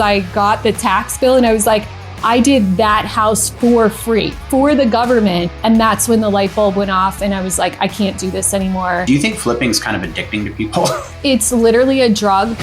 I got the tax bill and I was like, I did that house for free for the government. And that's when the light bulb went off and I was like, I can't do this anymore. Do you think flipping is kind of addicting to people? It's literally a drug.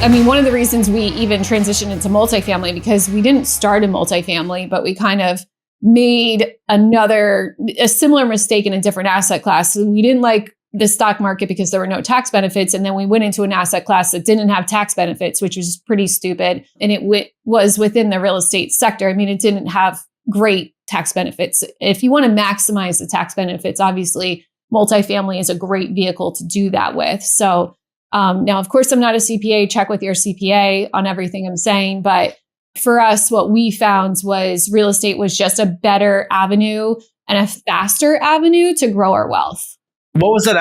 I mean, one of the reasons we even transitioned into multifamily, because we didn't start in multifamily, but we kind of made a similar mistake in a different asset class. So we didn't like the stock market because there were no tax benefits. And then we went into an asset class that didn't have tax benefits, which was pretty stupid. And it was within the real estate sector. I mean, it didn't have great tax benefits. If you want to maximize the tax benefits, obviously, multifamily is a great vehicle to do that with. So now, of course, I'm not a CPA. Check with your CPA on everything I'm saying. But for us, what we found was real estate was just a better avenue and a faster avenue to grow our wealth. What was that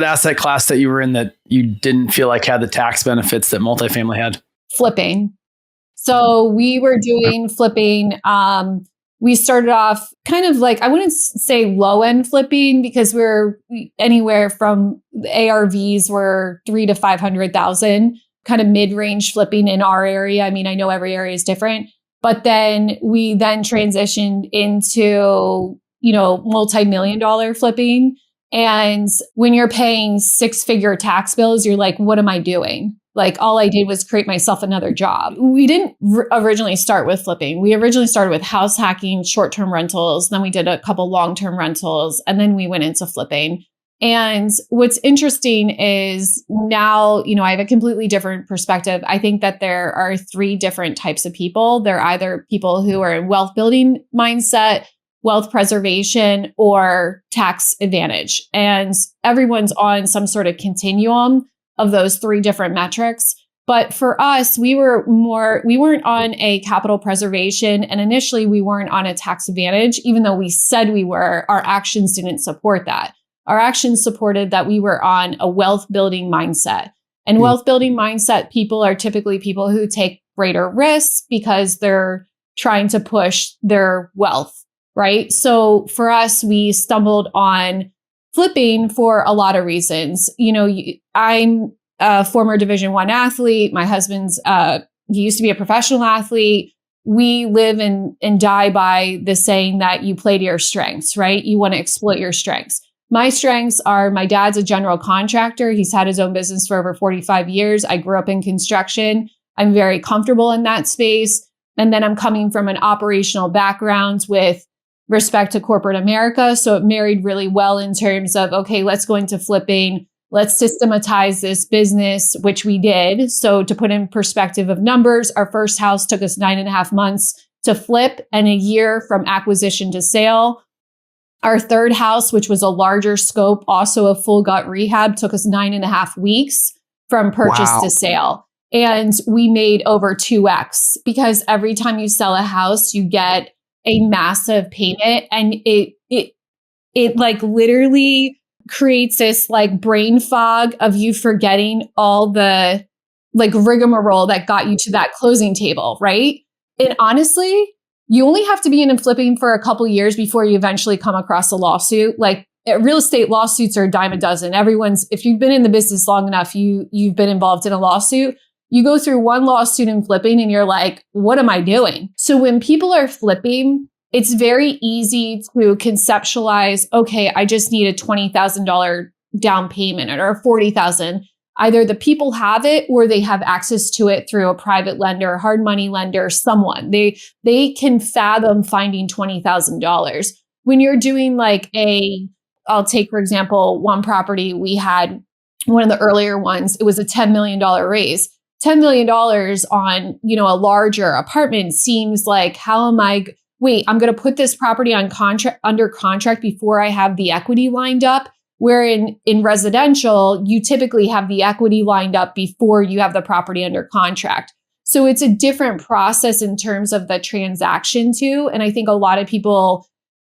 asset class that you were in that you didn't feel like had the tax benefits that multifamily had? Flipping. So we were doing flipping. We started off kind of like, I wouldn't say low end flipping because we're anywhere from the ARVs were 300,000 to 500,000, kind of mid range flipping in our area. I mean, I know every area is different, but then we transitioned into, multi-million dollar flipping. And when you're paying 6-figure tax bills, you're like, what am I doing? Like, all I did was create myself another job. We didn't originally start with flipping. We originally started with house hacking, short-term rentals. Then we did a couple long-term rentals, and then we went into flipping. And what's interesting is now, I have a completely different perspective. I think that there are 3 different types of people. They're either people who are in wealth building mindset, wealth preservation, or tax advantage. And everyone's on some sort of continuum of those 3 different metrics. But for us, we weren't on a capital preservation. And initially we weren't on a tax advantage, even though we said we were. Our actions didn't support that. Our actions supported that we were on a wealth building mindset. And wealth building mindset people are typically people who take greater risks because they're trying to push their wealth. Right. So for us, we stumbled on flipping for a lot of reasons. I'm a former Division I athlete. My husband's, he used to be a professional athlete. We live and die by the saying that you play to your strengths, right? You want to exploit your strengths. My strengths are my dad's a general contractor. He's had his own business for over 45 years. I grew up in construction. I'm very comfortable in that space. And then I'm coming from an operational background with respect to corporate America. So it married really well in terms of, okay, let's go into flipping. Let's systematize this business, which we did. So to put in perspective of numbers, our first house took us 9.5 months to flip and a year from acquisition to sale. Our third house, which was a larger scope, also a full gut rehab, took us 9.5 weeks from purchase to sale. And we made over 2x because every time you sell a house, you get a massive payment, and it like literally creates this like brain fog of you forgetting all the like rigmarole that got you to that closing table, right? And honestly, you only have to be in flipping for a couple years before you eventually come across a lawsuit. Like real estate lawsuits are a dime a dozen. If you've been in the business long enough, you've been involved in a lawsuit. You go through one lawsuit in flipping and you're like, what am I doing? So when people are flipping, it's very easy to conceptualize, okay, I just need a $20,000 down payment or $40,000. Either the people have it or they have access to it through a private lender, hard money lender, someone. They can fathom finding $20,000. When you're doing I'll take, for example, one property we had, one of the earlier ones, it was a $10 million raise. $10 million on, a larger apartment seems like, I'm going to put this property under contract before I have the equity lined up. Where in residential, you typically have the equity lined up before you have the property under contract. So it's a different process in terms of the transaction too. And I think a lot of people,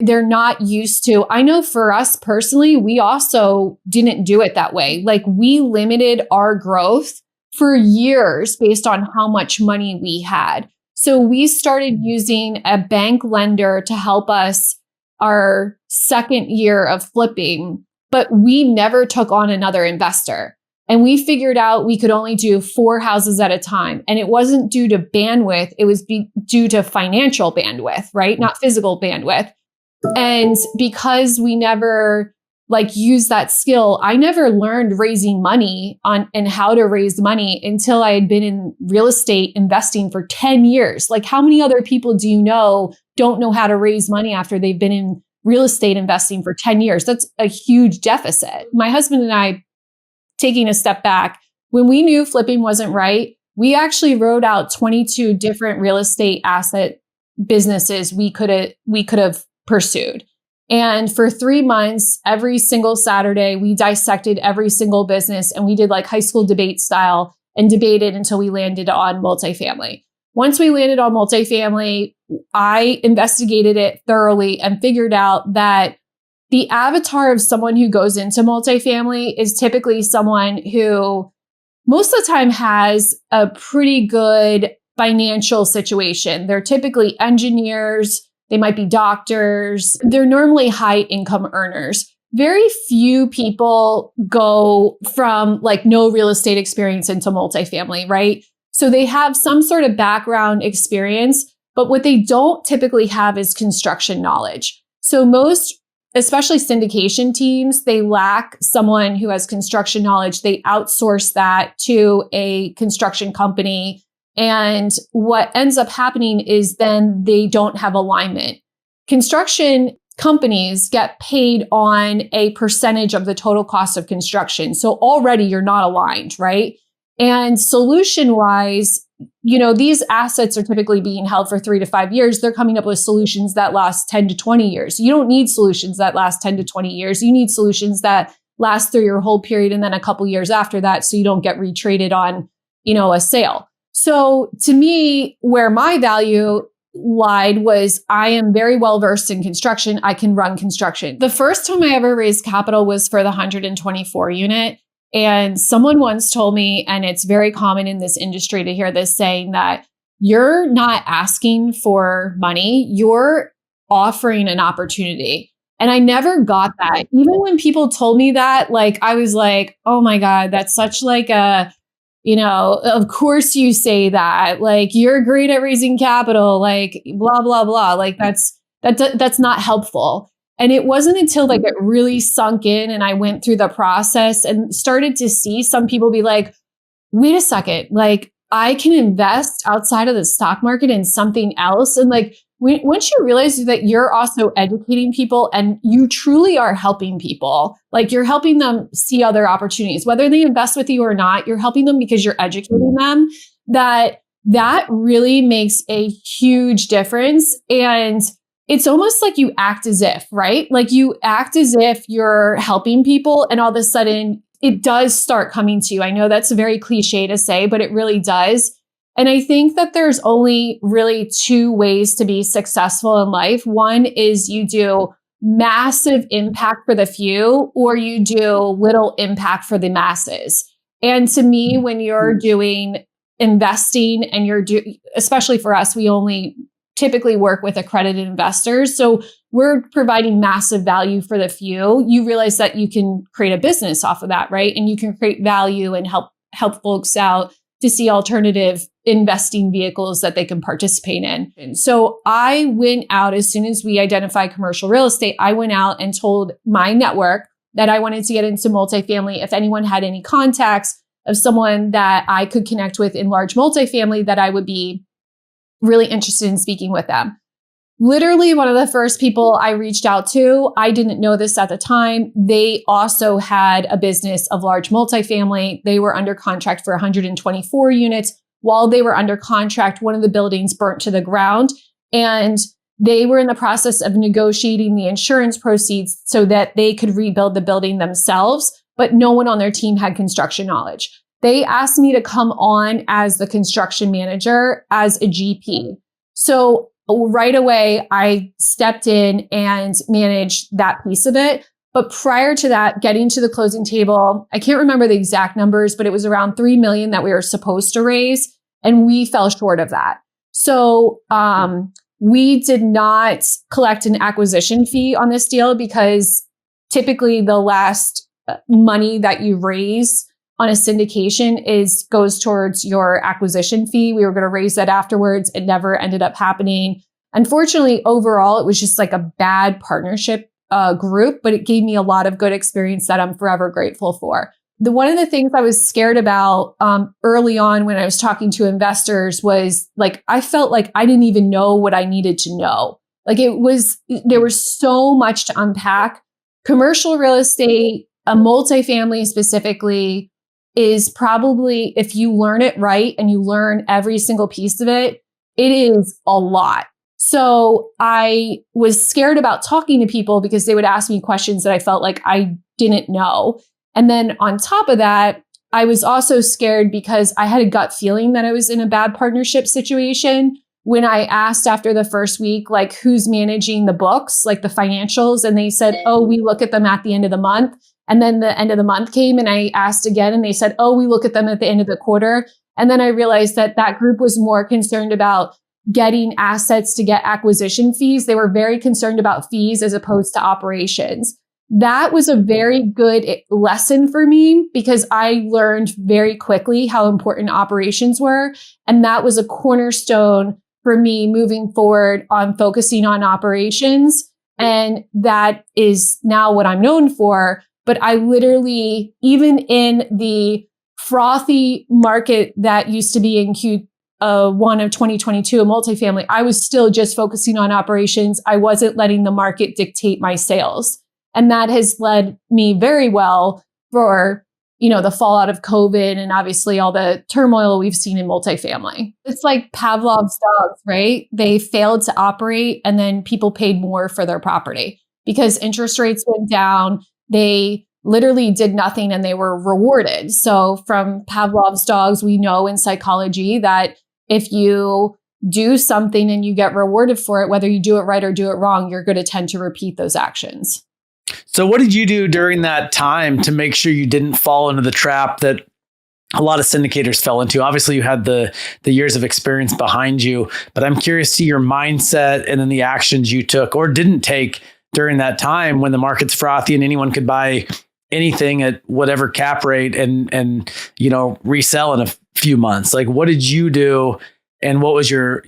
they're not used to, I know for us personally, we also didn't do it that way. Like we limited our growth for years based on how much money we had. So we started using a bank lender to help us our second year of flipping, but we never took on another investor. And we figured out we could only do 4 houses at a time. And it wasn't due to bandwidth. It was due to financial bandwidth, right? Not physical bandwidth. And because we never use that skill, I never learned raising money and how to raise money until I had been in real estate investing for 10 years. Like, how many other people do you know don't know how to raise money after they've been in real estate investing for 10 years? That's a huge deficit. My husband and I, taking a step back, when we knew flipping wasn't right, we actually wrote out 22 different real estate asset businesses we could have pursued. And for 3 months, every single Saturday, we dissected every single business, and we did like high school debate style and debated until we landed on multifamily. Once we landed on multifamily, I investigated it thoroughly and figured out that the avatar of someone who goes into multifamily is typically someone who most of the time has a pretty good financial situation. They're typically engineers. They might be doctors. They're normally high income earners. Very few people go from like no real estate experience into multifamily, right? So they have some sort of background experience, but what they don't typically have is construction knowledge. So most, especially syndication teams, they lack someone who has construction knowledge. They outsource that to a construction company. And what ends up happening is then they don't have alignment. Construction companies get paid on a percentage of the total cost of construction. So already you're not aligned, right? And solution-wise, these assets are typically being held for 3 to 5 years. They're coming up with solutions that last 10 to 20 years. You don't need solutions that last 10 to 20 years. You need solutions that last through your whole period and then a couple years after that, so you don't get retraded on, a sale. So to me, where my value lied was I am very well versed in construction. I can run construction. The first time I ever raised capital was for the 124 unit. And someone once told me, and it's very common in this industry to hear this saying, that you're not asking for money, you're offering an opportunity. And I never got that. Even when people told me that, I was like, oh my God, that's such like a, of course you say that, you're great at raising capital, blah, blah, blah. That's not helpful. And it wasn't until it really sunk in and I went through the process and started to see some people be like, wait a second, I can invest outside of the stock market in something else. And once you realize that you're also educating people and you truly are helping people, you're helping them see other opportunities, whether they invest with you or not, you're helping them because you're educating them, that really makes a huge difference. And it's almost like you act as if, right? You act as if you're helping people, and all of a sudden it does start coming to you. I know that's very cliche to say, but it really does. And I think that there's only really 2 ways to be successful in life. One is you do massive impact for the few, or you do little impact for the masses. And to me, when you're doing investing and especially for us, we only typically work with accredited investors. So we're providing massive value for the few. You realize that you can create a business off of that, right? And you can create value and help folks out to see alternative investing vehicles that they can participate in. And so I went out, as soon as we identified commercial real estate, I went out and told my network that I wanted to get into multifamily. If anyone had any contacts of someone that I could connect with in large multifamily, that I would be really interested in speaking with them. Literally one of the first people I reached out to, I didn't know this at the time, they also had a business of large multifamily. They were under contract for 124 units. While they were under contract, one of the buildings burnt to the ground, and they were in the process of negotiating the insurance proceeds so that they could rebuild the building themselves, but no one on their team had construction knowledge. They asked me to come on as the construction manager, as a GP. So right away, I stepped in and managed that piece of it. But prior to that, getting to the closing table, I can't remember the exact numbers, but it was around 3 million that we were supposed to raise, and we fell short of that. So we did not collect an acquisition fee on this deal, because typically the last money that you raise on a syndication goes towards your acquisition fee. We were going to raise that afterwards. It never ended up happening. Unfortunately, overall, it was just like a bad partnership group, but it gave me a lot of good experience that I'm forever grateful for. One of the things I was scared about early on when I was talking to investors was like, I felt like I didn't even know what I needed to know. Like there was so much to unpack. Commercial real estate, a multifamily specifically, is probably, if you learn it right and you learn every single piece of it, it is a lot. So I was scared about talking to people because they would ask me questions that I felt like I didn't know. And then on top of that, I was also scared because I had a gut feeling that I was in a bad partnership situation. When I asked after the first week, like, who's managing the books, like the financials, and they said, oh, we look at them at the end of the month. And then the end of the month came and I asked again and they said, oh, we look at them at the end of the quarter. And then I realized that that group was more concerned about getting assets to get acquisition fees. They were very concerned about fees as opposed to operations. That was a very good lesson for me because I learned very quickly how important operations were. And that was a cornerstone for me moving forward on focusing on operations. And that is now what I'm known for. But I literally, even in the frothy market that used to be in Q1 of 2022, a multifamily, I was still just focusing on operations. I wasn't letting the market dictate my sales. And that has led me very well for, the fallout of COVID and obviously all the turmoil we've seen in multifamily. It's like Pavlov's dogs, right? They failed to operate and then people paid more for their property because interest rates went down. They literally did nothing and they were rewarded. So from Pavlov's dogs, we know in psychology that if you do something and you get rewarded for it, whether you do it right or do it wrong, you're going to tend to repeat those actions. So what did you do during that time to make sure you didn't fall into the trap that a lot of syndicators fell into? Obviously, you had the years of experience behind you, but I'm curious to see your mindset and then the actions you took or didn't take during that time when the market's frothy and anyone could buy anything at whatever cap rate and resell in a few months. Like, what did you do? And what was your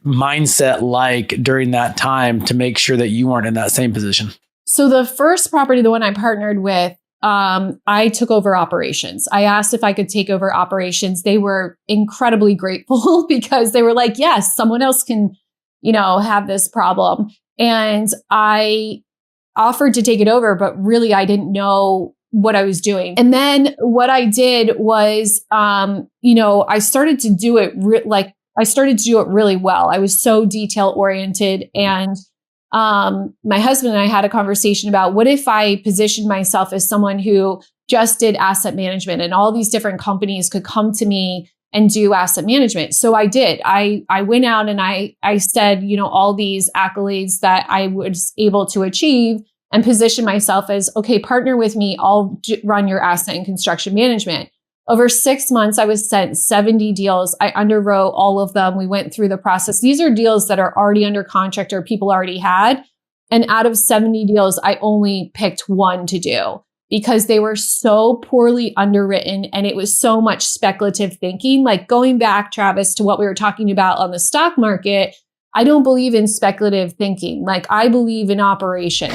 mindset like during that time to make sure that you weren't in that same position? So the first property, the one I partnered with, I took over operations. I asked if I could take over operations. They were incredibly grateful because they were like, yes, someone else can, have this problem. And I offered to take it over, but really I didn't know what I was doing. And then what I did was, I started to do it really well. I was so detail oriented. And my husband and I had a conversation about what if I positioned myself as someone who just did asset management and all these different companies could come to me and do asset management. So I did. I went out and I said, all these accolades that I was able to achieve and position myself as, okay, partner with me. I'll run your asset and construction management. Over 6 months, I was sent 70 deals. I underwrote all of them. We went through the process. These are deals that are already under contract or people already had. And out of 70 deals, I only picked one to do because they were so poorly underwritten and it was so much speculative thinking. Like going back, Travis, to what we were talking about on the stock market, I don't believe in speculative thinking. Like I believe in operation.